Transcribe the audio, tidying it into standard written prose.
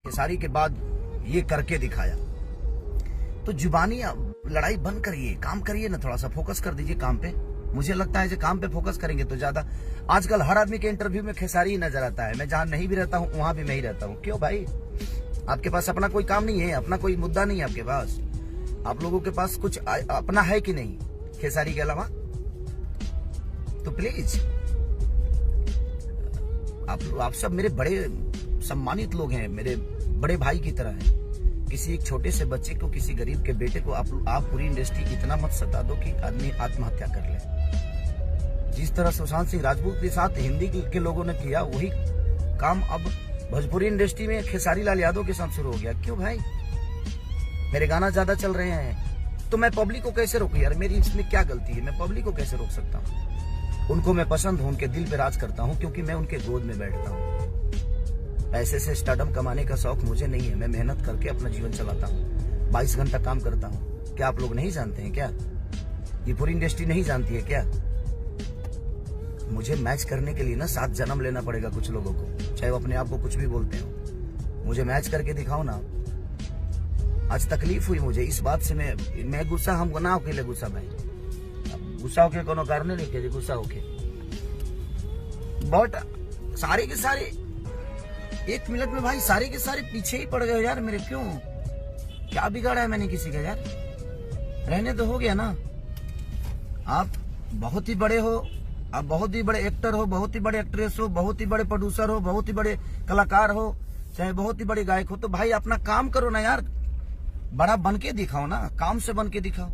खेसारी के बाद ये करके दिखाया। तो जुबानी लड़ाई बंद करिए, काम करिए ना, थोड़ा सा फोकस कर दीजिए काम पे। मुझे लगता है कि काम पे फोकस करेंगे तो ज्यादा। आजकल हर आदमी के इंटरव्यू में खेसारी ही नजर आता है। मैं जहां नहीं भी रहता हूं वहां भी मैं ही रहता हूं। क्यों भाई? आपके पास अपना कोई काम नहीं है, अपना कोई मुद्दा नहीं है आपके पास? आप लोगों के पास कुछ अपना है कि नहीं खेसारी के अलावा? तो प्लीज आप सब मेरे बड़े सम्मानित लोग हैं, मेरे बड़े भाई की तरह हैं। किसी एक छोटे से बच्चे को, किसी गरीब के बेटे को आप पूरी इंडस्ट्री इतना मत सता दो कि आदमी आत्महत्या कर ले। जिस तरह सुशांत सिंह राजपूत के साथ हिंदी के लोगों ने किया, वही काम अब भोजपुरी इंडस्ट्री में खेसारी लाल यादव के साथ शुरू हो गया। क्यों भाई? मेरे गाना ज्यादा चल रहे हैं तो मैं पब्लिक को कैसे रोकूं यार? मेरी इसमें क्या गलती है? मैं पब्लिक को कैसे रोक सकता हूँ? उनको मैं पसंद हूं, उनके दिल पे राज करता हूं, क्योंकि मैं उनके गोद में बैठता हूं। पैसे से स्टारडम कमाने का शौक मुझे नहीं है। मैं मेहनत करके अपना जीवन चलाता हूँ, 22 घंटा काम करता हूँ। क्या आप लोग नहीं जानते हैं क्या? ये पूरी इंडस्ट्री नहीं जानती है क्या? मुझे मैच करने के लिए ना 7 जन्म लेना पड़ेगा कुछ लोगों को, चाहे वो अपने आप को कुछ भी बोलते हो। मुझे मैच करके दिखाओ ना। आज तकलीफ हुई मुझे इस बात से। मैं गुस्सा, हम ना होके ले गुस्सा भाई, गुस्सा होके कोनो कारण नहीं के गुस्सा होके। बट सारे के सारे 1 मिनट में भाई सारे के सारे पीछे ही पड़ गए यार मेरे। क्यों? क्या बिगाड़ा है मैंने किसी का यार? रहने तो हो गया ना। आप बहुत ही बड़े हो, आप बहुत ही बड़े एक्टर हो, बहुत ही बड़े एक्ट्रेस हो, बहुत ही बड़े प्रोड्यूसर हो, बहुत ही बड़े कलाकार हो, चाहे बहुत ही बड़े गायक हो, तो भाई अपना काम करो ना यार। बड़ा बन के दिखाओ ना, काम से बन के दिखाओ।